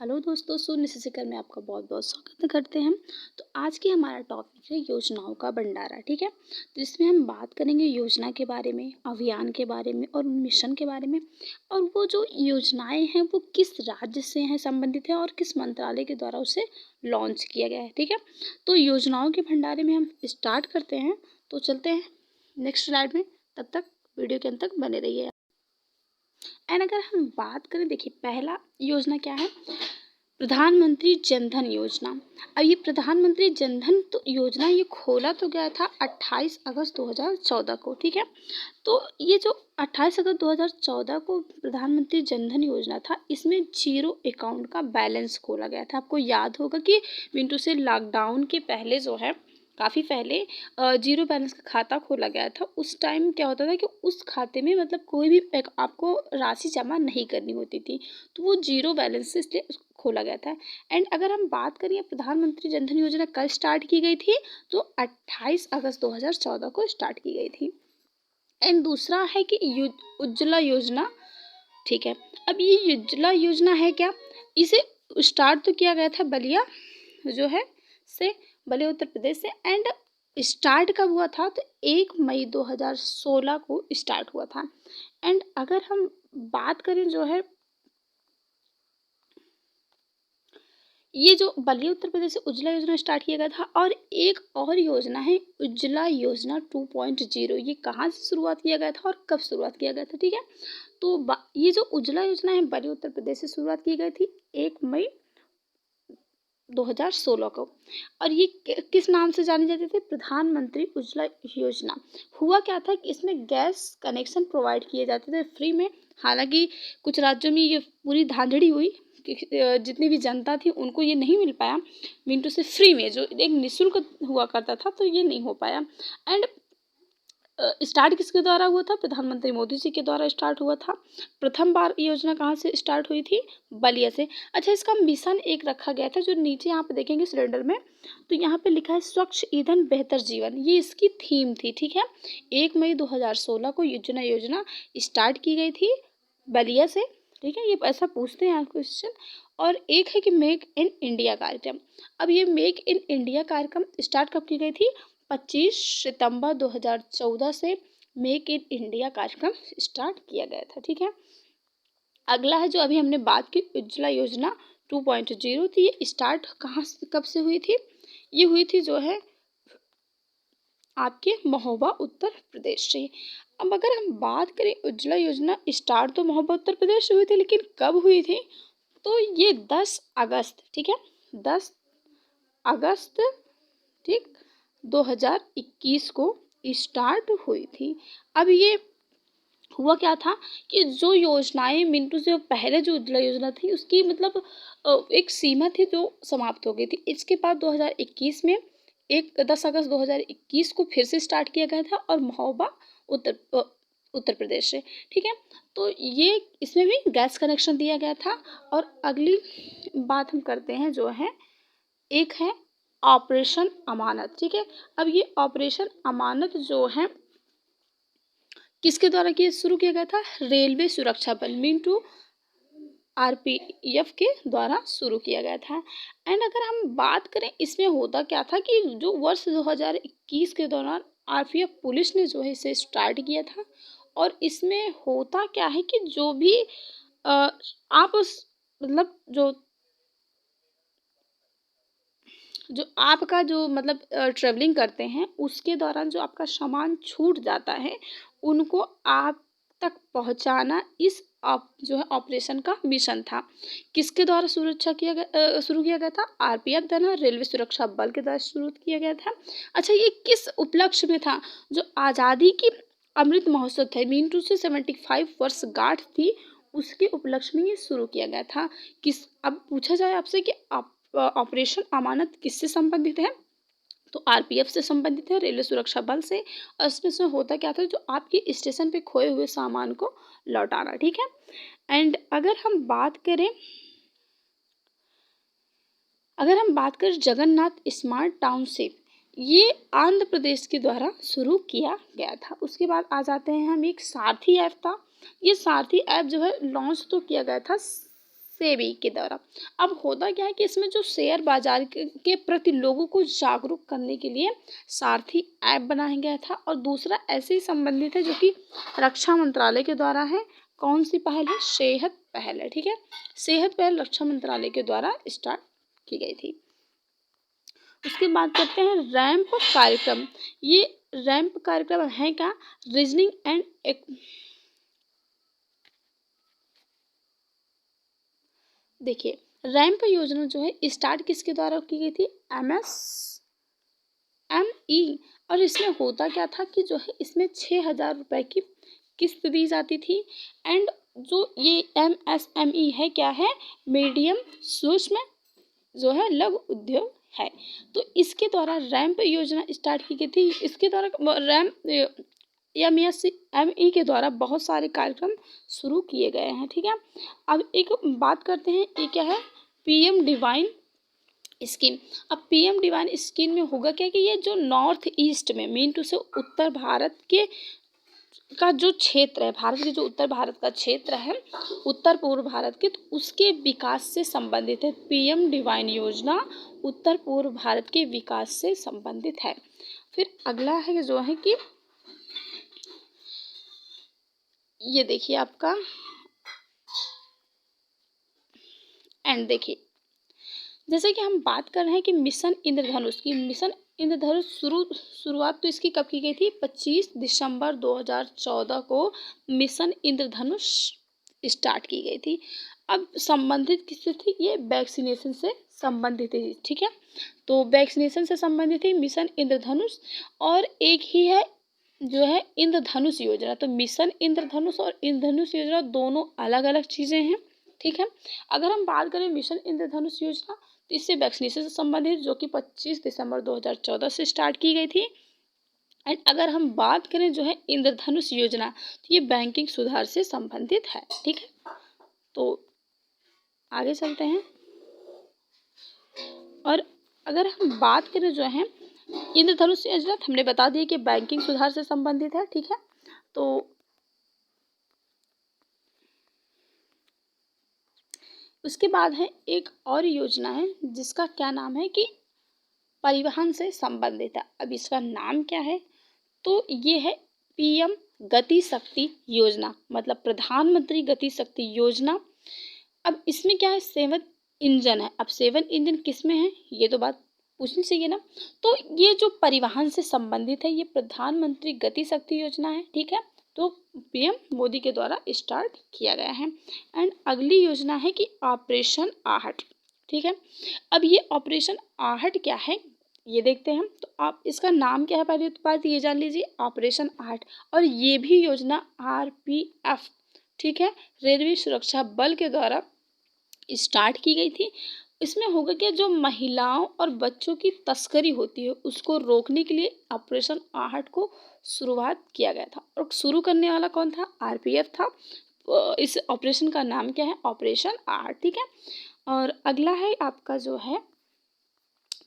Hello दोस्तों, शून्य से शिखर में आपका बहुत बहुत स्वागत करते हैं। तो आज की हमारा टॉपिक है योजनाओं का भंडारा। ठीक है, तो इसमें हम बात करेंगे योजना के बारे में, अभियान के बारे में और मिशन के बारे में। और वो जो योजनाएं हैं वो किस राज्य से हैं संबंधित है और किस मंत्रालय के द्वारा उसे लॉन्च किया गया है। ठीक है, तो योजनाओं के भंडारे में हम स्टार्ट करते हैं। तो चलते हैं नेक्स्ट स्लाइड में, तब तक वीडियो के अंत तक बने रहिए। एंड अगर हम बात करें, देखिए पहला योजना क्या है, प्रधानमंत्री जनधन योजना। अब ये प्रधानमंत्री जनधन तो योजना ये खोला तो गया था 28 अगस्त 2014 को। ठीक है, तो ये जो 28 अगस्त 2014 को प्रधानमंत्री जनधन योजना था, इसमें जीरो अकाउंट का बैलेंस खोला गया था। आपको याद होगा कि मिंटू से लॉकडाउन के पहले जो है, काफ़ी पहले जीरो बैलेंस का खाता खोला गया था। उस टाइम क्या होता था कि उस खाते में मतलब कोई भी आपको राशि जमा नहीं करनी होती थी, तो वो जीरो बैलेंस से इसलिए खोला गया था। एंड अगर हम बात करें प्रधानमंत्री जनधन योजना कब स्टार्ट की गई थी, तो 28 अगस्त 2014 को स्टार्ट की गई थी। एंड दूसरा है कि उज्ज्वला योजना। ठीक है, अब ये उज्ज्वला योजना है क्या, इसे स्टार्ट तो किया गया था बलिया जो है से, बलिया उत्तर प्रदेश से। एंड स्टार्ट कब हुआ था, तो 1 मई 2016 को स्टार्ट हुआ था। एंड अगर हम बात करें जो है, ये जो बलिया उत्तर प्रदेश से उज्ज्वला योजना स्टार्ट किया गया था। और एक और योजना है उज्ज्वला योजना 2.0। ये कहाँ से शुरुआत किया गया था और कब शुरुआत किया गया था। ठीक है, तो ये जो उज्ज्वला योजना है बलिया उत्तर प्रदेश से शुरुआत की गई थी 1 मई 2016 को। और ये किस नाम से जानी जाती थी, प्रधानमंत्री उज्ज्वला योजना। हुआ क्या था कि इसमें गैस कनेक्शन प्रोवाइड किए जाते थे फ्री में। हालांकि कुछ राज्यों में ये पूरी धांधली हुई कि जितनी भी जनता थी उनको ये नहीं मिल पाया मिंटू से फ्री में, जो एक निःशुल्क हुआ करता था, तो ये नहीं हो पाया। एंड स्टार्ट किसके द्वारा हुआ था, प्रधानमंत्री मोदी जी के द्वारा स्टार्ट हुआ था। प्रथम बार योजना कहाँ से स्टार्ट हुई थी, बलिया से। अच्छा, इसका मिशन एक रखा गया था, जो नीचे यहाँ पे देखेंगे सिलेंडर में, तो यहाँ पे लिखा है स्वच्छ ईंधन बेहतर जीवन, ये इसकी थीम थी। ठीक है, 1 मई 2016 को योजना स्टार्ट की गई थी बलिया से। ठीक है, ये ऐसा पूछते हैं क्वेश्चन। और एक है कि मेक इन इंडिया कार्यक्रम। अब ये मेक इन इंडिया कार्यक्रम स्टार्ट कब की गई थी, 25 सितंबर 2014 से मेक इन इंडिया कार्यक्रम स्टार्ट किया गया था। ठीक है, अगला है जो अभी हमने बात की उज्ज्वला योजना 2.0 थी। ये स्टार्ट कहाँ से कब से हुई थी, ये हुई थी जो है आपके महोबा उत्तर प्रदेश से। अब अगर हम बात करें उज्ज्वला योजना स्टार्ट तो महोबा उत्तर प्रदेश से हुई थी, लेकिन कब हुई थी, तो ये 10 अगस्त, ठीक है, 10 अगस्त ठीक 2021 को स्टार्ट हुई थी। अब ये हुआ क्या था कि जो योजनाएं मिंटू से पहले जो उज्ज्वला योजना थी उसकी मतलब एक सीमा थी जो समाप्त हो गई थी। इसके बाद 2021 में 10 अगस्त 2021 को फिर से स्टार्ट किया गया था, और महोबा उत्तर प्रदेश से। ठीक है, तो ये इसमें भी गैस कनेक्शन दिया गया था। और अगली बात हम करते हैं जो है, एक है ऑपरेशन अमानत। ठीक है, अब ये ऑपरेशन अमानत जो है किसके द्वारा शुरू किया गया था, रेलवे सुरक्षा बल मिंटू आरपीएफ के द्वारा शुरू किया गया था। एंड अगर हम बात करें इसमें होता क्या था कि जो वर्ष 2021 के दौरान आरपीएफ पुलिस ने जो है इसे स्टार्ट किया था। और इसमें होता क्या है कि जो भी आप मतलब जो आपका जो मतलब ट्रेवलिंग करते हैं उसके दौरान जो आपका सामान छूट जाता है उनको आप तक पहुंचाना इस जो है ऑपरेशन का मिशन था। किसके द्वारा शुरू किया गया था, आरपीएफ द्वारा, रेलवे सुरक्षा बल के द्वारा शुरू किया गया था। अच्छा, ये किस उपलक्ष्य में था, जो आज़ादी की अमृत महोत्सव थे, मिंटू से 75 वर्ष गांठ थी, उसके उपलक्ष्य में ये शुरू किया गया था। अब पूछा जाए आपसे कि आप ऑपरेशन अमानत किससे संबंधित है, तो आरपीएफ से संबंधित है, रेलवे सुरक्षा बल से। और इसमें होता क्या था, जो आपके स्टेशन पे खोए हुए सामान को लौटाना। ठीक है, एंड अगर हम बात करें जगन्नाथ स्मार्ट टाउनशिप, ये आंध्र प्रदेश के द्वारा शुरू किया गया था। उसके बाद आ जाते हैं हम, एक सारथी ऐप था। ये सारथी ऐप जो है लॉन्च तो किया गया था सेबी के द्वारा। अब होता क्या है कि इसमें जो शेयर बाजार के प्रति लोगों को जागरूक करने के लिए सारथी ऐप बनाया गया था, और दूसरा ऐसे ही संबंधित है जो कि रक्षा मंत्रालय के द्वारा है। कौन सी पहल है? सेहत पहल है, ठीक है। सेहत पहल रक्षा मंत्रालय के द्वारा स्टार्ट की गई थी। उसके बाद करते हैं रैंप कार्यक्रम। ये रैंप कार्यक्रम है क्या? रीजनिंग एंड देखिए, रैंप योजना जो है स्टार्ट किसके द्वारा की गई थी? MSME। और इसमें होता क्या था कि जो है इसमें 6,000 रुपये की किस्त दी जाती थी। एंड जो ये MSME है क्या है? मीडियम सूक्ष्म जो है लघु उद्योग है। तो इसके द्वारा रैंप योजना स्टार्ट की गई थी। इसके द्वारा रैंप MSME के द्वारा बहुत सारे कार्यक्रम शुरू किए गए हैं, ठीक है। अब एक बात करते हैं, ये क्या है? PM divine scheme. अब PM डिवाइन स्कीम में होगा क्या कि ये जो नॉर्थ ईस्ट में मीन टू से उत्तर भारत के का जो क्षेत्र है, भारत के जो उत्तर भारत का क्षेत्र है, उत्तर पूर्व भारत के, तो उसके विकास से संबंधित है। PM डिवाइन योजना उत्तर पूर्व भारत के विकास से संबंधित है। फिर अगला है जो है कि ये देखिए आपका एंड देखिए, जैसे कि हम बात कर रहे हैं कि मिशन इंद्रधनुष की। मिशन इंद्रधनुष शुरुआत तो इसकी कब की गई थी? 25 दिसंबर 2014 को मिशन इंद्रधनुष स्टार्ट की गई थी। अब संबंधित किससे थी? ये वैक्सीनेशन से संबंधित थी, ठीक है। तो वैक्सीनेशन से संबंधित थी मिशन इंद्रधनुष। और एक ही है जो है इंद्रधनुष योजना। तो मिशन इंद्रधनुष और इंद्रधनुष योजना दोनों अलग अलग चीज़ें हैं, ठीक है। अगर हम बात करें मिशन इंद्रधनुष योजना, तो इससे वैक्सीनेशन से संबंधित जो कि 25 दिसंबर 2014 से स्टार्ट की गई थी। एंड अगर हम बात करें जो है इंद्रधनुष योजना, तो ये बैंकिंग सुधार से संबंधित है, ठीक है। तो आगे चलते हैं, और अगर हम बात करें जो है इंद्रधनुष योजना, हमने बता दिया कि बैंकिंग सुधार से संबंधित है, ठीक है। तो उसके बाद है एक और योजना है जिसका क्या नाम है कि परिवहन से संबंधित है। अब इसका नाम क्या है? तो ये है PM गति शक्ति योजना, मतलब प्रधानमंत्री गति शक्ति योजना। अब इसमें क्या है? 7 इंजन है। अब 7 इंजन किस में है? ये तो बात पूछनी चाहिए ना। तो ये जो परिवहन से संबंधित है, ये प्रधानमंत्री गति शक्ति योजना है, ठीक है। तो PM मोदी के द्वारा स्टार्ट किया गया है। एंड अगली योजना है कि ऑपरेशन आहट, ठीक है। अब ये ऑपरेशन आहट क्या है ये देखते हैं। तो आप इसका नाम क्या है? पहले तो बात ये जान लीजिए, ऑपरेशन आहट। और ये भी योजना RPF, ठीक है, रेलवे सुरक्षा बल के द्वारा स्टार्ट की गई थी। इसमें होगा कि जो महिलाओं और बच्चों की तस्करी होती है उसको रोकने के लिए ऑपरेशन आहट को शुरुआत किया गया था। और शुरू करने वाला कौन था? RPF था। इस ऑपरेशन का नाम क्या है? ऑपरेशन आहट, ठीक है। और अगला है आपका जो है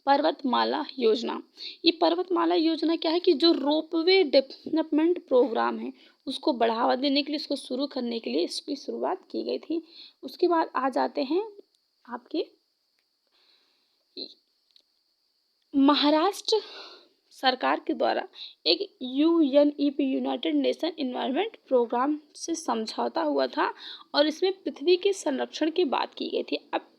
पर्वतमाला योजना। ये पर्वतमाला योजना क्या है कि जो रोपवे डेवलपमेंट प्रोग्राम है उसको बढ़ावा देने के लिए, इसको शुरू करने के लिए इसकी शुरुआत की गई थी। उसके बाद आ जाते हैं आपके महाराष्ट्र सरकार के द्वारा एक UNEP united nation environment programme से समझौता हुआ था, और इसमें पृथ्वी के संरक्षण की बात की गई थी। अब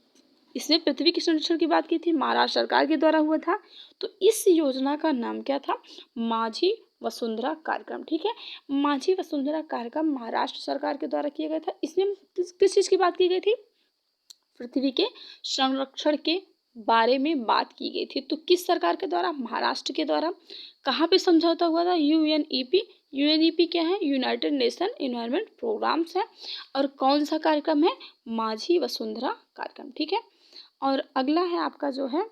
इसने पृथ्वी के संरक्षण की बात की थी, महाराष्ट्र सरकार के द्वारा हुआ था। तो इस योजना का नाम क्या था? माझी वसुंधरा कार्यक्रम, ठीक है। माझी वसुंधरा कार्यक्रम महाराष्ट्र सरकार के द्वारा किया गया था। इसमें किस चीज़ की बात की गई थी? पृथ्वी के संरक्षण के बारे में बात की गई थी। तो किस सरकार के द्वारा? महाराष्ट्र के द्वारा। कहाँ पे समझौता हुआ था? UNEP क्या है? यूनाइटेड नेशन इन्वायरमेंट प्रोग्राम्स है। और कौन सा कार्यक्रम है? माझी वसुंधरा कार्यक्रम, ठीक है। और अगला है आपका जो है,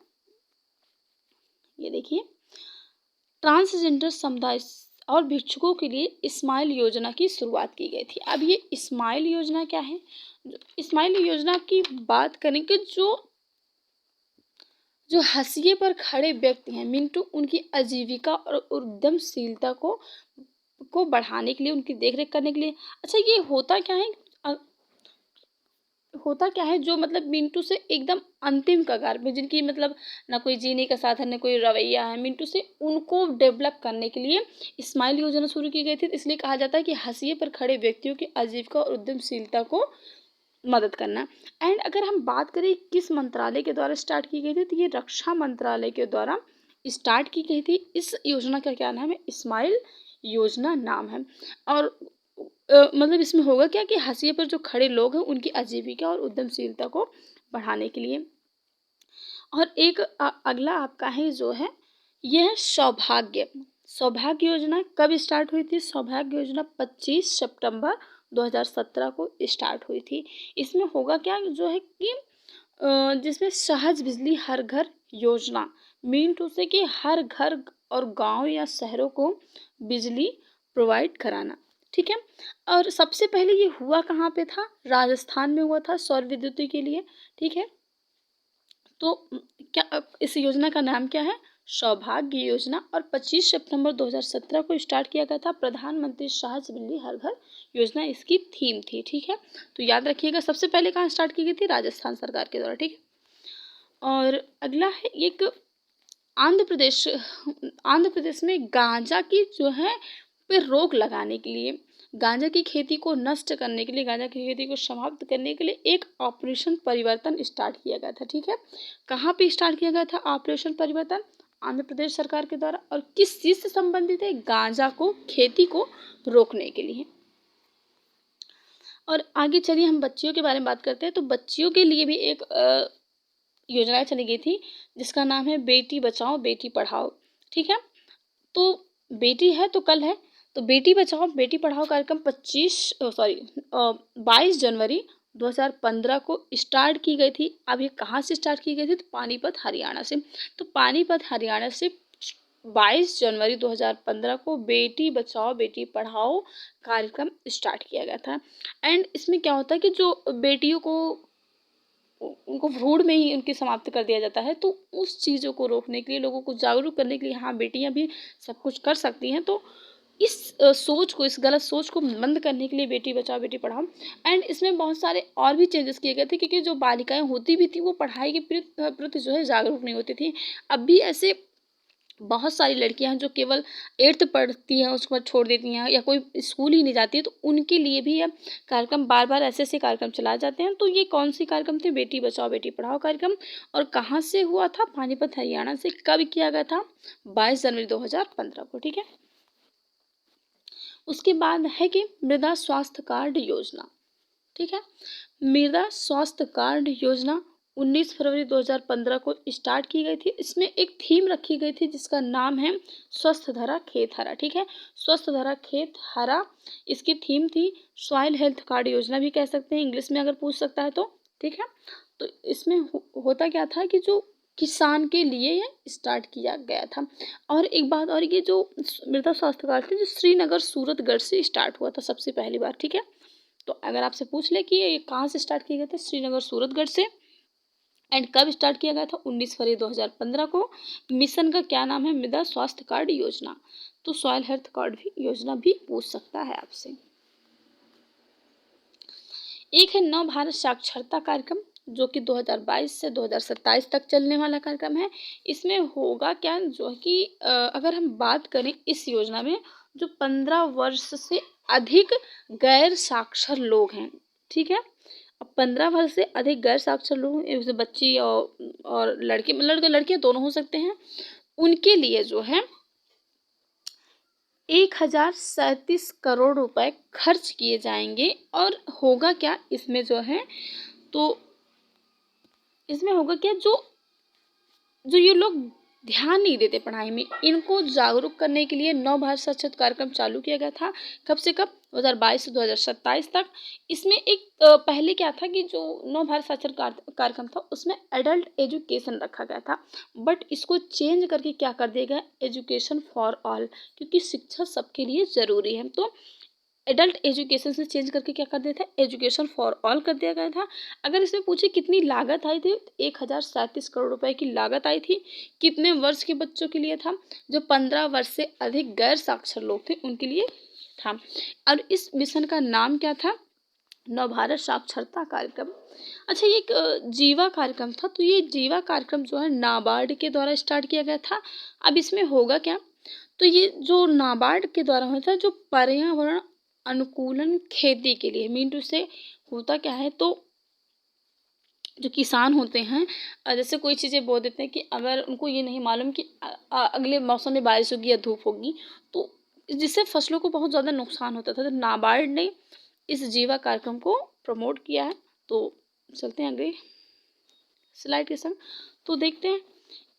ये देखिए, ट्रांसजेंडर समुदाय और भिक्षुकों के लिए स्माइल योजना की शुरुआत की गई थी। अब ये स्माइल योजना क्या है? स्माइल योजना की बात करें कि जो हाशिए पर खड़े व्यक्ति हैं, मिंटू, उनकी आजीविका और उद्यमशीलता को बढ़ाने के लिए, उनकी देखरेख करने के लिए। अच्छा, ये होता क्या है? होता क्या है, जो मतलब मिंटू से एकदम अंतिम कगार में, जिनकी मतलब ना कोई जीने का साधन ना कोई रवैया है, मिंटू से उनको डेवलप करने के लिए स्माइल योजना शुरू की गई थी। इसलिए कहा जाता है कि हाशिए पर खड़े व्यक्तियों की आजीविका और उद्यमशीलता को मदद करना। एंड अगर हम बात करें किस मंत्रालय के द्वारा स्टार्ट की गई थी, तो ये रक्षा मंत्रालय के द्वारा स्टार्ट की गई थी। इस योजना का क्या नाम है, स्माइल योजना नाम है। और मतलब इसमें होगा क्या कि हाशिए पर जो खड़े लोग हैं उनकी आजीविका और उद्यमशीलता को बढ़ाने के लिए। और एक अगला आपका है जो है, ये है सौभाग्य। सौभाग्य योजना कब स्टार्ट हुई थी? सौभाग्य योजना 25 सितंबर 2017 को स्टार्ट हुई थी। इसमें होगा क्या जो है कि जिसमें सहज बिजली हर घर योजना, मीन टू से कि हर घर और गांव या शहरों को बिजली प्रोवाइड कराना, ठीक है। और सबसे पहले ये हुआ कहाँ पे था? राजस्थान में हुआ था, सौर विद्युत के लिए, ठीक है। तो क्या इस योजना का नाम क्या है? सौभाग्य योजना। और 25 सितंबर 2017 को स्टार्ट किया गया था। प्रधानमंत्री सहज बिजली हर घर योजना इसकी थीम थी, ठीक है। तो याद रखिएगा, सबसे पहले कहाँ स्टार्ट की गई थी? राजस्थान सरकार के द्वारा, ठीक है। और अगला है एक आंध्र प्रदेश। आंध्र प्रदेश में गांजा की जो है पे रोक लगाने के लिए, गांजा की खेती को नष्ट करने के लिए, गांजा की खेती को समाप्त करने के लिए एक ऑपरेशन परिवर्तन स्टार्ट किया गया था, ठीक है। कहाँ पे स्टार्ट किया गया था ऑपरेशन परिवर्तन? आंध्र प्रदेश सरकार के द्वारा। और किस चीज से संबंधित है? गांजा को, खेती को रोकने के लिए। और आगे चलिए हम बच्चियों के बारे में बात करते हैं। तो बच्चियों के लिए भी एक योजना चली गई थी जिसका नाम है बेटी बचाओ बेटी पढ़ाओ, ठीक है। तो बेटी है तो कल है, तो बेटी बचाओ बेटी पढ़ाओ कार्यक्रम 22 जनवरी 2015 को स्टार्ट की गई थी। अब ये कहाँ से स्टार्ट की गई थी? तो पानीपत हरियाणा से। तो पानीपत हरियाणा से 22 जनवरी 2015 को बेटी बचाओ बेटी पढ़ाओ कार्यक्रम स्टार्ट किया गया था। एंड इसमें क्या होता है कि जो बेटियों को उनको भ्रूण में ही उनकी समाप्त कर दिया जाता है, तो उस चीज़ों को रोकने के लिए, लोगों को जागरूक करने के लिए, हाँ बेटियां भी सब कुछ कर सकती हैं, तो इस सोच को, इस गलत सोच को बंद करने के लिए बेटी बचाओ बेटी पढ़ाओ। एंड इसमें बहुत सारे और भी चेंजेस किए गए थे, क्योंकि जो बालिकाएं होती भी थी वो पढ़ाई के प्रति जो है जागरूक नहीं होती थी। अब भी ऐसे बहुत सारी लड़कियां हैं जो केवल 8th पढ़ती हैं, उसके बाद छोड़ देती हैं या कोई स्कूल ही नहीं जाती है, तो उनके लिए भी यह कार्यक्रम बार बार ऐसे ऐसे कार्यक्रम चलाए जाते हैं। तो ये कौन सी कार्यक्रम थे? बेटी बचाओ बेटी पढ़ाओ कार्यक्रम। और कहाँ से हुआ था? पानीपत हरियाणा से। कब किया गया था? 22 जनवरी 2015 को, ठीक है। उसके बाद है कि मृदा स्वास्थ्य कार्ड योजना, ठीक है। मृदा स्वास्थ्य कार्ड योजना 19 फरवरी 2015 को स्टार्ट की गई थी। इसमें एक थीम रखी गई थी जिसका नाम है स्वस्थ धरा खेत हरा, ठीक है। स्वस्थ धरा खेत हरा इसकी थीम थी। सॉइल हेल्थ कार्ड योजना भी कह सकते हैं इंग्लिश में अगर पूछ सकता है तो, ठीक है। तो इसमें होता क्या था कि जो किसान के लिए ये स्टार्ट किया गया था। और एक बात और, ये जो मृदा स्वास्थ्य कार्ड थे जो श्रीनगर सूरतगढ़ से स्टार्ट हुआ था सबसे पहली बार, ठीक है। तो अगर आपसे पूछ ले कि ये कहाँ से स्टार्ट किए गए थे? श्रीनगर सूरतगढ़ से। एंड कब स्टार्ट किया गया था? 19 फरवरी 2015 को। मिशन का क्या नाम है? मृदा स्वास्थ्य कार्ड योजना। तो सॉइल हेल्थ कार्ड भी योजना भी पूछ सकता है आपसे। एक है नव भारत साक्षरता कार्यक्रम जो कि 2022 से 2027 तक चलने वाला कार्यक्रम है। इसमें होगा क्या जो है कि अगर हम बात करें इस योजना में, जो 15 वर्ष से अधिक गैर साक्षर लोग हैं, ठीक है। अब 15 वर्ष से अधिक गैर साक्षर लोग, जैसे बच्ची और लड़के, लड़कियां दोनों हो सकते हैं, उनके लिए जो है 1037 करोड़ रुपए खर्च किए जाएंगे। और होगा क्या इसमें जो है, तो इसमें होगा क्या, जो जो ये लोग ध्यान नहीं देते पढ़ाई में, इनको जागरूक करने के लिए नव भारत साक्षरता कार्यक्रम चालू किया गया था। कब से कब? 2022 से 2027 तक। इसमें एक पहले क्या था कि जो नव भारत साक्षरता कार्यक्रम था उसमें एडल्ट एजुकेशन रखा गया था, बट इसको चेंज करके क्या कर दिया गया? एजुकेशन फॉर ऑल, क्योंकि शिक्षा सबके लिए ज़रूरी है। तो एडल्ट एजुकेशन से चेंज करके क्या कर दिया था? एजुकेशन फॉर ऑल कर दिया गया था। अगर इसमें पूछे कितनी लागत आई थी, 1037 करोड़ रुपए की लागत आई थी। कितने वर्ष के बच्चों के लिए था? जो 15 वर्ष से अधिक गैर साक्षर लोग थे उनके लिए था। और इस मिशन का नाम क्या था? नवभारत साक्षरता कार्यक्रम। अच्छा, ये एक जीवा कार्यक्रम था। तो ये जीवा कार्यक्रम जो है नाबार्ड के द्वारा स्टार्ट किया गया था। अब इसमें होगा क्या, तो ये जो नाबार्ड के द्वारा होता है, जो पर्यावरण अनुकूलन खेती के लिए, मीन टू से होता क्या है, तो जो किसान होते हैं, जैसे कोई चीज़ें बो देते हैं कि अगर उनको ये नहीं मालूम कि अगले मौसम में बारिश होगी या धूप होगी, तो जिससे फसलों को बहुत ज़्यादा नुकसान होता था। तो नाबार्ड ने इस जीवा कार्यक्रम को प्रमोट किया है। तो चलते हैं आगे स्लाइड के संग। तो देखते हैं,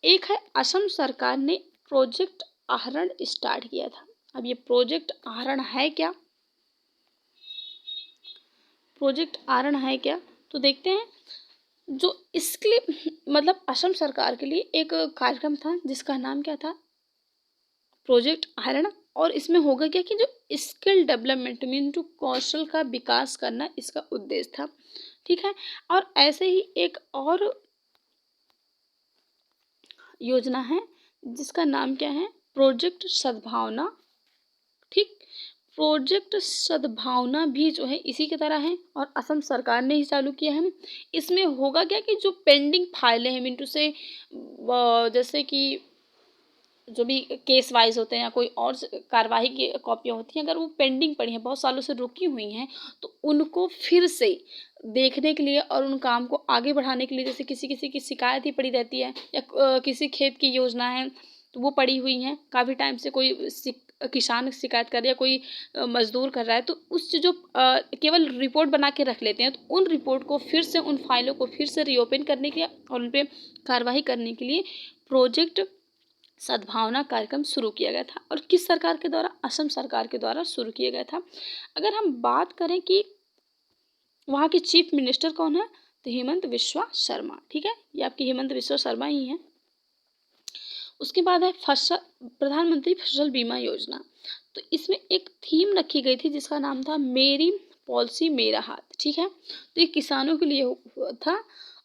एक है असम सरकार ने प्रोजेक्ट आहरण स्टार्ट किया था। अब ये प्रोजेक्ट आहरण है क्या, प्रोजेक्ट आहरण है क्या, तो देखते हैं। जो इसके लिए मतलब असम सरकार के लिए एक कार्यक्रम था जिसका नाम क्या था, प्रोजेक्ट आहरण। और इसमें होगा क्या कि जो स्किल डेवलपमेंट मीन टू कौशल का विकास करना इसका उद्देश्य था। ठीक है। और ऐसे ही एक और योजना है जिसका नाम क्या है, प्रोजेक्ट सद्भावना। ठीक, प्रोजेक्ट सद्भावना भी जो है इसी की तरह है और असम सरकार ने ही चालू किया है। इसमें होगा क्या कि जो पेंडिंग फाइलें हैं मिंटू से, जैसे कि जो भी केस वाइज होते हैं या कोई और कार्यवाही की कॉपियाँ होती हैं, अगर वो पेंडिंग पड़ी हैं, बहुत सालों से रुकी हुई हैं, तो उनको फिर से देखने के लिए और उन काम को आगे बढ़ाने के लिए, जैसे किसी किसी की शिकायत ही पड़ी रहती है या किसी खेत की योजना है तो वो पड़ी हुई हैं काफ़ी टाइम से, कोई किसान शिकायत कर रहा है या कोई मजदूर कर रहा है, तो उस जो केवल रिपोर्ट बना के रख लेते हैं, तो उन रिपोर्ट को फिर से, उन फाइलों को फिर से रीओपन करने के लिए और उन पर कार्रवाई करने के लिए प्रोजेक्ट सद्भावना कार्यक्रम शुरू किया गया था। और किस सरकार के द्वारा, असम सरकार के द्वारा शुरू किया गया था। अगर हम बात करें कि वहाँ के चीफ मिनिस्टर कौन है, तो हेमंत बिस्वा शर्मा। ठीक है, ये आपकी हेमंत बिस्वा शर्मा ही है। उसके बाद है फसल, प्रधानमंत्री फसल बीमा योजना। तो इसमें एक थीम रखी गई थी जिसका नाम था मेरी पॉलिसी मेरा हाथ। ठीक है, तो ये किसानों के लिए हुआ था।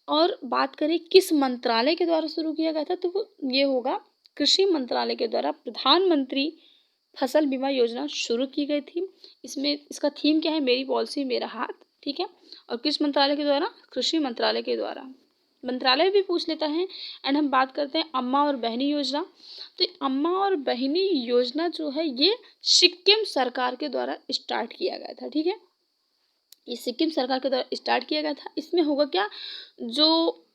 और बात करें किस मंत्रालय के द्वारा शुरू किया गया था, तो ये होगा कृषि मंत्रालय के द्वारा प्रधानमंत्री फसल बीमा योजना शुरू की गई थी। इसमें इसका थीम क्या है, मेरी पॉलिसी मेरा हाथ। ठीक है, और किस मंत्रालय के द्वारा, कृषि मंत्रालय के द्वारा। मंत्रालय भी पूछ लेता है। एंड हम बात करते हैं अम्मा और बहनी योजना। तो अम्मा और बहनी योजना जो है ये सिक्किम सरकार के द्वारा स्टार्ट किया गया था। ठीक है, ये सिक्किम सरकार के द्वारा स्टार्ट किया गया था। इसमें होगा क्या, जो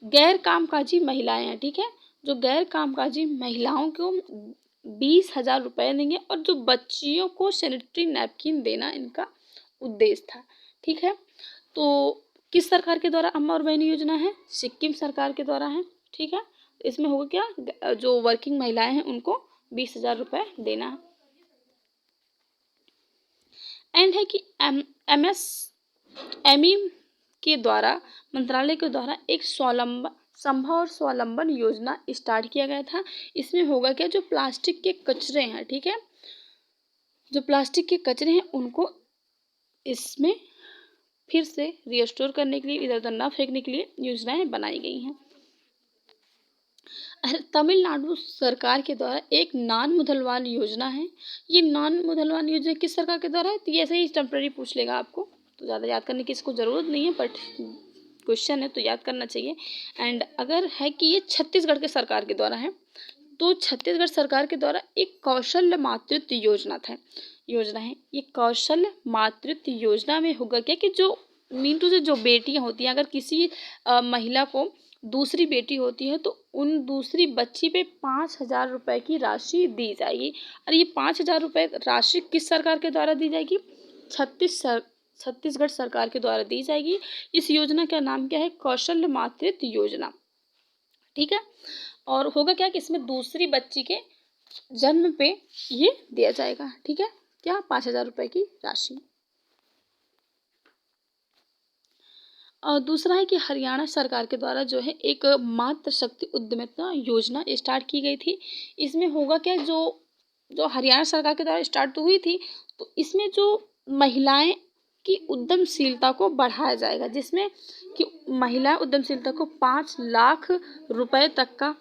गैर कामकाजी महिलाएं हैं, ठीक है, जो गैर कामकाजी महिलाओं को 20,000 रुपये देंगे और जो बच्चियों को सैनिटरी नैपकिन देना इनका उद्देश्य था। ठीक है, तो किस सरकार के द्वारा अम्मा और बहनी योजना है, सिक्किम सरकार के द्वारा है। ठीक है, इसमें होगा क्या, जो वर्किंग महिलाएं हैं उनको 20,000 रुपये देना है। एंड है कि MSME के द्वारा, मंत्रालय के द्वारा एक संभव और स्वावलंबन योजना स्टार्ट किया गया था। इसमें होगा क्या, जो प्लास्टिक के कचरे हैं, ठीक है, जो प्लास्टिक के कचरे हैं उनको इसमें फिर से रिस्टोर करने के लिए, इधर उधर न फेंकने के लिए योजनाएं बनाई गई हैं। तमिलनाडु सरकार के द्वारा एक नान मुसलमान योजना है। ये नान मुसलमान योजना किस सरकार के द्वारा है, तो ये ऐसे ही टेम्पररी पूछ लेगा आपको, तो ज़्यादा याद करने की इसको ज़रूरत नहीं है, बट क्वेश्चन है तो याद करना चाहिए। एंड अगर है कि ये छत्तीसगढ़ के सरकार के द्वारा है, तो छत्तीसगढ़ सरकार के द्वारा एक कौशल्य मातृत्व योजना है। ये कौशल्य मातृत्व योजना में होगा क्या कि जो मीनू से जो बेटियां होती हैं, अगर किसी महिला को दूसरी बेटी होती है तो उन दूसरी बच्ची पे 5,000 रुपये की राशि दी जाएगी। और ये 5,000 रुपये राशि किस सरकार के द्वारा दी जाएगी, छत्तीसगढ़ सरकार के द्वारा दी जाएगी। इस योजना का नाम क्या है, कौशल्य मातृत्व योजना। ठीक है, और होगा क्या कि इसमें दूसरी बच्ची के जन्म पे ये दिया जाएगा। ठीक है, क्या, 5,000 रुपये की राशि। और दूसरा है कि हरियाणा सरकार के द्वारा जो है एक मातृशक्ति उद्यमिता योजना स्टार्ट की गई थी। इसमें होगा क्या, जो हरियाणा सरकार के द्वारा स्टार्ट तो हुई थी, तो इसमें जो महिलाएं की उद्यमशीलता को बढ़ाया जाएगा, जिसमें कि महिला उद्यमशीलता को 5 लाख रुपए तक का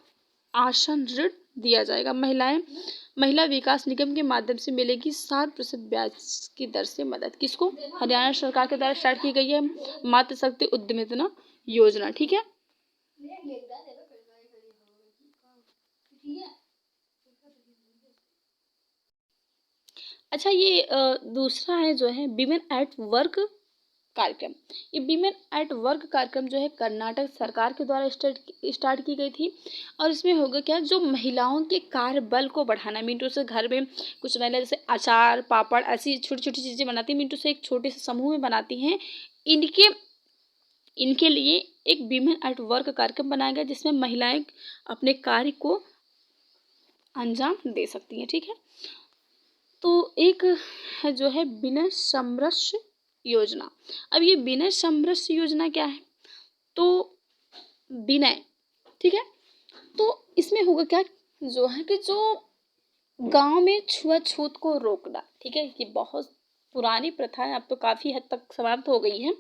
आसन ऋण दिया जाएगा। महिला विकास निगम के माध्यम से मिलेगी 7% ब्याज की दर से मदद। किसको? हरियाणा सरकार के द्वारा स्टार्ट की गई है मातृ शक्ति उद्यमिता योजना। ठीक है। अच्छा, ये दूसरा है जो है विमेन एट वर्क कार्यक्रम। ये विमेन एट वर्क कार्यक्रम जो है कर्नाटक सरकार के द्वारा स्टार्ट की गई थी। और इसमें होगा क्या, जो महिलाओं के कार्य बल को बढ़ाना। मिनटों से घर में कुछ महिला जैसे अचार पापड़ ऐसी छोटी छोटी चीज़ें बनाती हैं, मिनटों से एक छोटे से समूह में बनाती हैं। इनके इनके लिए एक विमेन एट वर्क कार्यक्रम बनाया गया जिसमें महिलाएं अपने कार्य को अंजाम दे सकती हैं। ठीक है। तो एक है जो है विनय समरस योजना। अब ये विनय समरस योजना क्या है? तो विनय, ठीक है, तो इसमें होगा क्या, जो है कि जो गांव में छुआछूत को रोकना। ठीक है। ये बहुत पुरानी प्रथा है, अब तो काफ़ी हद तक समाप्त हो गई है।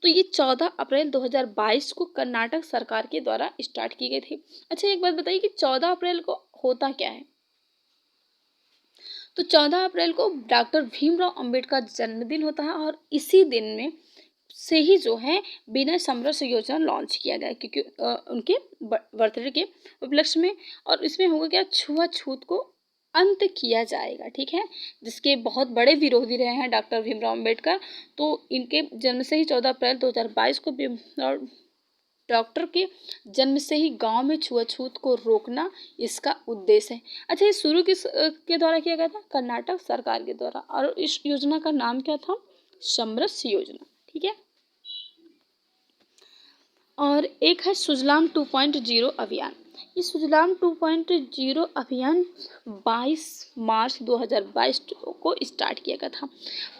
तो ये 14 अप्रैल 2022 को कर्नाटक सरकार के द्वारा स्टार्ट की गई थी। अच्छा, एक बात बताइए कि 14 अप्रैल को होता क्या है? तो 14 अप्रैल को डॉक्टर भीमराव अंबेडकर जन्मदिन होता है और इसी दिन में से ही जो है विनय समरस योजना लॉन्च किया गया, क्योंकि उनके बर्थडे के उपलक्ष्य में। और इसमें होगा क्या, छुआछूत को अंत किया जाएगा। ठीक है। जिसके बहुत बड़े विरोधी रहे हैं डॉक्टर भीमराव अंबेडकर। तो इनके जन्म से ही 14 अप्रैल 2022 को डॉक्टर के जन्म से ही गांव में छुआछूत को रोकना इसका उद्देश्य है। अच्छा, ये शुरू किस के द्वारा किया गया था? कर्नाटक सरकार के द्वारा। और इस योजना का नाम क्या था? समरस योजना। ठीक है। और एक है सुजलाम 2.0 अभियान। ये सुजलाम 2.0 अभियान 22 मार्च 2022 को स्टार्ट किया गया था।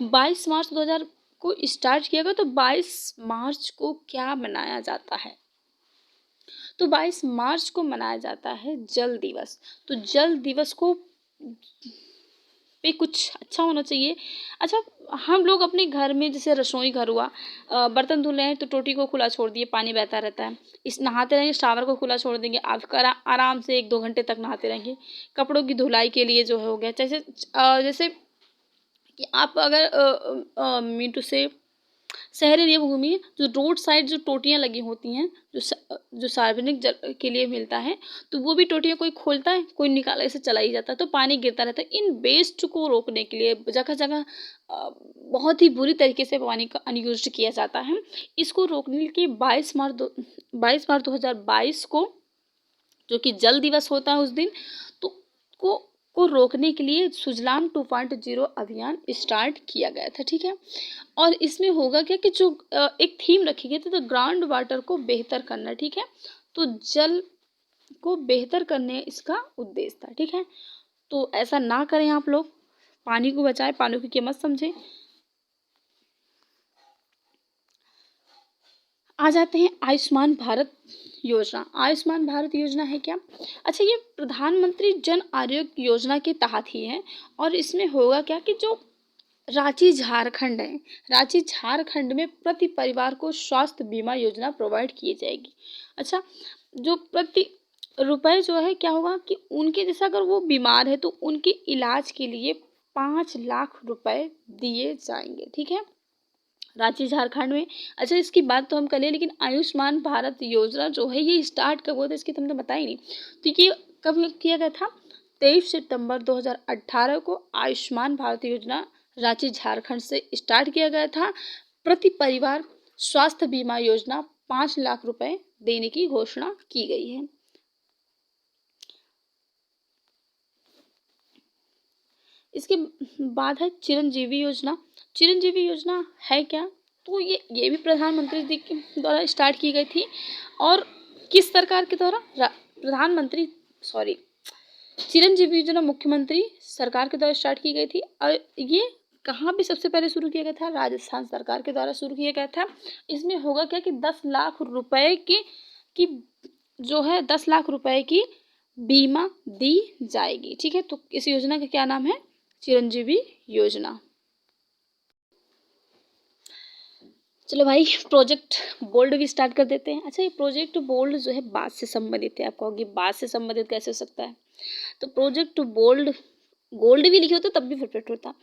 22 मार्च 2000 को स्टार्ट किया गया। तो 22 मार्च को क्या मनाया जाता है? तो 22 मार्च को मनाया जाता है जल दिवस। तो जल दिवस को पे कुछ अच्छा होना चाहिए। अच्छा, हम लोग अपने घर में जैसे रसोई घर हुआ, बर्तन धुल रहे हैं तो टोटी को खुला छोड़ दिए, पानी बहता रहता है। इस नहाते रहेंगे, शावर को खुला छोड़ देंगे, आप आराम से 1-2 घंटे तक नहाते रहेंगे। कपड़ों की धुलाई के लिए जो है हो गया, जैसे जैसे कि आप अगर मीटू से शहर एरिया में घूमिए, जो रोड साइड जो टोटियाँ लगी होती हैं, जो सार्वजनिक जल के लिए मिलता है, तो वो भी टोटियाँ कोई खोलता है, कोई निकाला, ऐसे चला ही जाता है, तो पानी गिरता रहता है। इन वेस्ट को रोकने के लिए जगह जगह बहुत ही बुरी तरीके से पानी का अनयूज्ड किया जाता है। इसको रोकने के लिए 22 मार्च 2022 को, जो कि जल दिवस होता है उस दिन, तो को रोकने के लिए सुजलाम 2.0 अभियान स्टार्ट किया गया था। ठीक है। और इसमें होगा क्या कि जो एक थीम रखी गई थी, तो ग्राउंड वाटर को बेहतर करना। ठीक है। तो जल को बेहतर करने इसका उद्देश्य था। ठीक है। तो ऐसा ना करें आप लोग, पानी को बचाएं, पानी की कीमत समझें। आ जाते हैं आयुष्मान भारत योजना। आयुष्मान भारत योजना है क्या? अच्छा, ये प्रधानमंत्री जन आरोग्य योजना के तहत ही है। और इसमें होगा क्या कि जो रांची झारखंड है, रांची झारखंड में प्रति परिवार को स्वास्थ्य बीमा योजना प्रोवाइड की जाएगी। अच्छा, जो प्रति रुपए जो है क्या होगा कि उनके जैसा अगर वो बीमार है तो उनके इलाज के लिए 5 लाख रुपए दिए जाएंगे। ठीक है। रांची झारखंड में। अच्छा, इसकी बात तो हम कर लें, लेकिन आयुष्मान भारत योजना जो है ये स्टार्ट कब हुआ था इसकी तो हमने बताया ही नहीं। तो ये कब किया गया था? 23 सितंबर 2018 को आयुष्मान भारत योजना रांची झारखंड से स्टार्ट किया गया था। प्रति परिवार स्वास्थ्य बीमा योजना 5 लाख रुपए देने की घोषणा की गई है। इसके बाद है चिरंजीवी योजना। चिरंजीवी योजना है क्या? तो ये भी प्रधानमंत्री जी के द्वारा स्टार्ट की गई थी। और किस सरकार के द्वारा? प्रधानमंत्री, सॉरी, चिरंजीवी योजना मुख्यमंत्री सरकार के द्वारा स्टार्ट की गई थी। और ये कहाँ पे सबसे पहले शुरू किया गया था? राजस्थान सरकार के द्वारा शुरू किया गया था। इसमें होगा क्या कि 10 लाख रुपए की जो है 10 लाख रुपए की बीमा दी जाएगी। ठीक है। तो इस योजना का क्या नाम है? चिरंजीवी योजना। चलो भाई, प्रोजेक्ट बोल्ड भी स्टार्ट कर देते हैं। अच्छा, ये प्रोजेक्ट बोल्ड जो है बात से संबंधित है। आप कहोगे बात से संबंधित कैसे हो सकता है? तो प्रोजेक्ट बोल्ड गोल्ड भी लिखे होते तब भी परफेक्ट होता।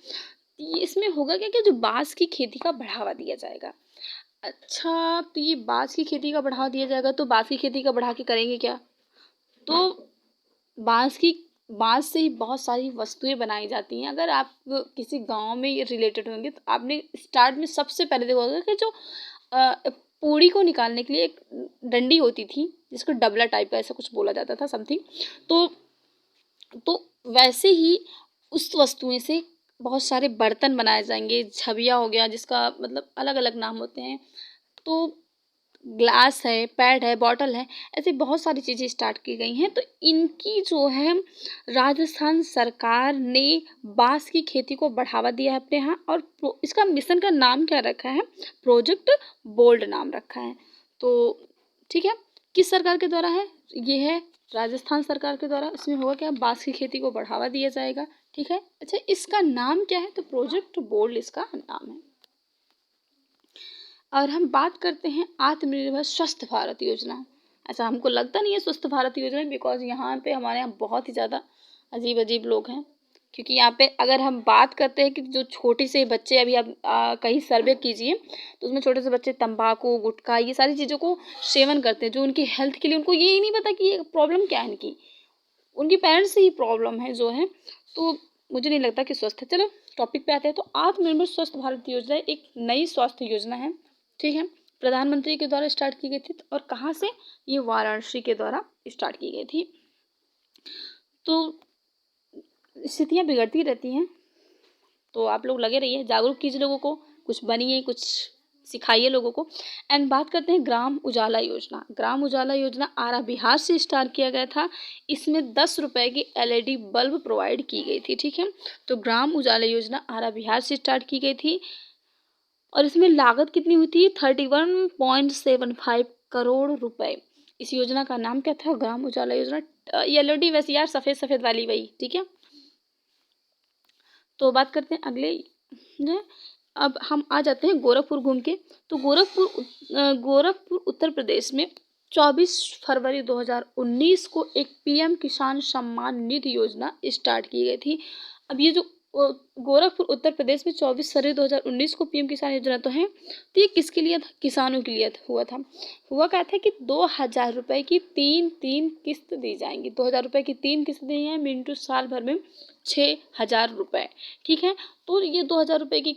ये इसमें होगा क्या कि जो बाँस की खेती का बढ़ावा दिया जाएगा। अच्छा, तो ये बाँस की खेती का बढ़ावा दिया जाएगा, तो बाँस की खेती का बढ़ा के करेंगे क्या? तो बाँस की बाँस से ही बहुत सारी वस्तुएँ बनाई जाती हैं। अगर आप किसी गाँव में ये रिलेटेड होंगे तो आपने स्टार्ट में सबसे पहले देखा होगा कि जो पूड़ी को निकालने के लिए एक डंडी होती थी, जिसको डबला टाइप का ऐसा कुछ बोला जाता था समथिंग। तो तो वैसे ही उस वस्तुएं से बहुत सारे बर्तन बनाए जाएंगे। छबिया हो गया, जिसका मतलब अलग अलग नाम होते हैं। तो ग्लास है, पैड है, बॉटल है, ऐसे बहुत सारी चीज़ें स्टार्ट की गई हैं। तो इनकी जो है राजस्थान सरकार ने बांस की खेती को बढ़ावा दिया है अपने यहाँ, और इसका मिशन का नाम क्या रखा है? प्रोजेक्ट बोल्ड नाम रखा है। तो ठीक है, किस सरकार के द्वारा है? ये है राजस्थान सरकार के द्वारा। इसमें होगा क्या? बांस की खेती को बढ़ावा दिया जाएगा। ठीक है, अच्छा इसका नाम क्या है? तो प्रोजेक्ट बोल्ड इसका नाम है। और हम बात करते हैं आत्मनिर्भर स्वस्थ भारत योजना। ऐसा हमको लगता नहीं है स्वस्थ भारत योजना, बिकॉज यहाँ पे हमारे यहाँ बहुत ही ज़्यादा अजीब अजीब लोग हैं। क्योंकि यहाँ पे अगर हम बात करते हैं कि जो छोटे से बच्चे, अभी आप कहीं सर्वे कीजिए तो उसमें छोटे से बच्चे तंबाकू, गुटखा, ये सारी चीज़ों को सेवन करते हैं, जो उनकी हेल्थ के लिए, उनको ये ही नहीं पता कि ये प्रॉब्लम क्या है इनकी। उनकी पेरेंट्स से ही प्रॉब्लम है जो है। तो मुझे नहीं लगता कि स्वस्थ है। चलो टॉपिक पे आते हैं। तो आत्मनिर्भर स्वस्थ भारत योजना एक नई स्वास्थ्य योजना है। ठीक है, प्रधानमंत्री के द्वारा स्टार्ट की गई थी। और कहाँ से? ये वाराणसी के द्वारा स्टार्ट की गई थी। तो स्थितियाँ बिगड़ती रहती हैं, तो आप लोग लगे रहिए, जागरूक कीजिए लोगों को, कुछ बनिए, कुछ सिखाइए लोगों को। एंड बात करते हैं ग्राम उजाला योजना। ग्राम उजाला योजना आरा बिहार से स्टार्ट किया गया था। इसमें 10 रुपए की LED बल्ब प्रोवाइड की गई थी। ठीक है, तो ग्राम उजाला योजना आरा बिहार से स्टार्ट की गई थी। और इसमें लागत कितनी हुई थी? 31.75 करोड़ रुपए। इस योजना का नाम क्या था? ग्राम उजाला योजना। ये LED वैसे यार सफ़ेद सफ़ेद वाली वही, ठीक है। तो बात करते हैं अगले ने। अब हम आ जाते हैं गोरखपुर घूम के। तो गोरखपुर उत्तर प्रदेश में 24 फरवरी 2019 को एक PM किसान सम्मान निधि योजना स्टार्ट की गई थी। अब ये जो गोरखपुर उत्तर प्रदेश में 24 फरवरी 2019 को PM किसान योजना तो है, तो ये किसके लिए था? किसानों के लिए हुआ था। हुआ क्या था कि 2000 रुपए की तीन किस्त दी जाएंगी। 2000 रुपए की 3 किस्त दी हैं, मिनटू साल भर में 6000 रुपए। ठीक है, तो ये 2000 रुपए की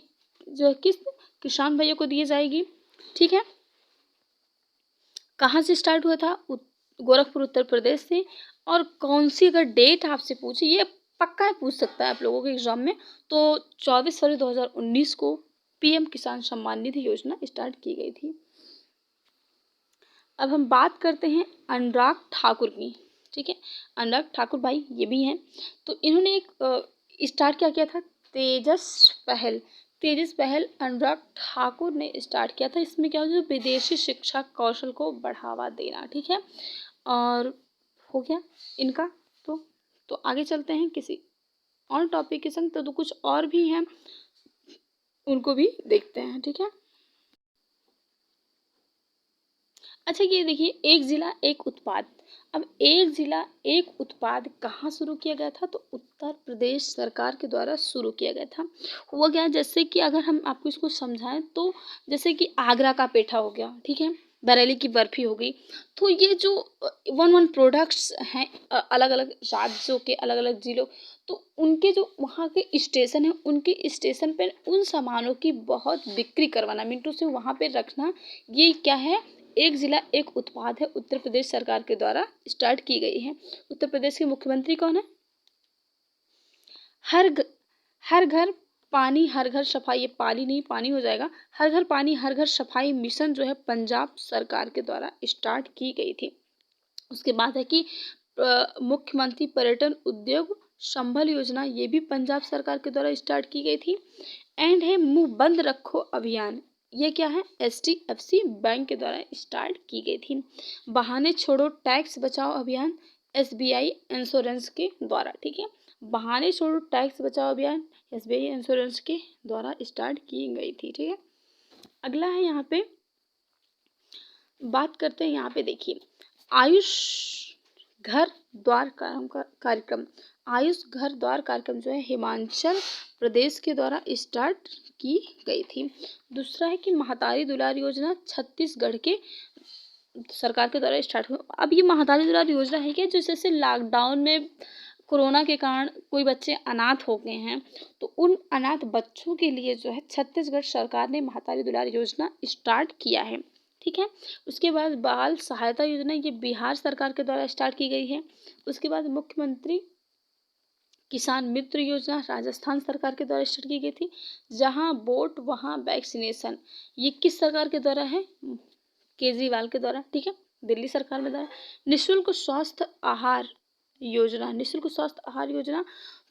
जो किस्त किसान भाइयों को दी जाएगी। ठीक है, कहाँ से स्टार्ट हुआ था? गोरखपुर उत्तर प्रदेश से। और कौन सी, अगर डेट आपसे पूछे, ये पक्का पूछ सकता है आप लोगों के एग्जाम में, तो 24 फरवरी 2019 को PM किसान सम्मान निधि योजना स्टार्ट की गई थी। अब हम बात करते हैं अनुराग ठाकुर की। ठीक है, अनुराग ठाकुर भाई ये भी हैं। तो इन्होंने एक स्टार्ट क्या किया था? तेजस पहल अनुराग ठाकुर ने स्टार्ट किया था। इसमें क्या होता है? विदेशी शिक्षा कौशल को बढ़ावा देना। ठीक है, और हो गया इनका। तो आगे चलते हैं किसी और टॉपिक के संग। तो कुछ और भी हैं, उनको भी देखते हैं। ठीक है, अच्छा ये देखिए, एक जिला एक उत्पाद। अब एक जिला एक उत्पाद कहाँ शुरू किया गया था? तो उत्तर प्रदेश सरकार के द्वारा शुरू किया गया था। हुआ क्या, जैसे कि अगर हम आपको इसको समझाएं तो जैसे कि आगरा का पेठा हो गया, ठीक है, बरेली की बर्फी हो गई। तो ये जो वन प्रोडक्ट्स हैं अलग अलग राज्यों के, अलग अलग जिलों, तो उनके जो वहाँ के स्टेशन हैं, उनके स्टेशन पर उन सामानों की बहुत बिक्री करवाना, मिनटों से वहाँ पे रखना, ये क्या है? एक जिला एक उत्पाद है, उत्तर प्रदेश सरकार के द्वारा स्टार्ट की गई है। उत्तर प्रदेश के मुख्यमंत्री कौन है? हर हर घर पानी हर घर सफाई, ये पानी नहीं पानी हो जाएगा। हर घर पानी हर घर सफाई मिशन जो है पंजाब सरकार के द्वारा स्टार्ट की गई थी। उसके बाद है कि मुख्यमंत्री पर्यटन उद्योग संबल योजना, ये भी पंजाब सरकार के द्वारा स्टार्ट की गई थी। एंड है मुंह बंद रखो अभियान, ये क्या है? HDFC बैंक के द्वारा स्टार्ट की गई थी। बहाने छोड़ो टैक्स बचाओ अभियान, SBI इंश्योरेंस के द्वारा। ठीक है, बहाने छोड़ो टैक्स बचाओ अभियान SBI इंश्योरेंस के द्वारा स्टार्ट की गई थी। ठीक है, अगला है यहाँ पे बात करते हैं। यहाँ पे देखिए, आयुष घर द्वार कार्यक्रम। आयुष घर द्वार कार्यक्रम जो है हिमाचल प्रदेश के द्वारा स्टार्ट की गई थी। दूसरा है कि महतारी दुलार योजना छत्तीसगढ़ के सरकार के द्वारा स्टार्ट हुआ। अब ये महतारी दुलार योजना है क्या, जो जैसे लॉकडाउन में कोरोना के कारण कोई बच्चे अनाथ हो गए हैं, तो उन अनाथ बच्चों के लिए जो है छत्तीसगढ़ सरकार ने महतारी दुलार योजना स्टार्ट किया है। ठीक है। उसके बाद बाल सहायता योजना, ये बिहार सरकार के द्वारा स्टार्ट की गई है। उसके बाद मुख्यमंत्री किसान मित्र योजना राजस्थान सरकार के द्वारा स्टार्ट की गई थी। जहां वोट वहां वैक्सीनेशन, ये किस सरकार के द्वारा है, केजरीवाल के द्वारा। ठीक है, दिल्ली सरकार में द्वारा। निःशुल्क स्वास्थ्य आहार योजना, निःशुल्क स्वास्थ्य आहार योजना,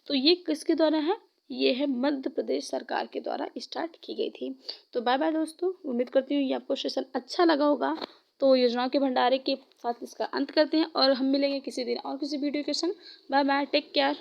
तो ये किसके द्वारा है, ये है मध्य प्रदेश सरकार के द्वारा स्टार्ट की गई थी। तो बाय बाय दोस्तों, उम्मीद करती हूँ ये आपको सेशन अच्छा लगा होगा। तो योजनाओं के भंडारे के साथ इसका अंत करते हैं और हम मिलेंगे किसी दिन और किसी वीडियो के संग। Bye bye, take care.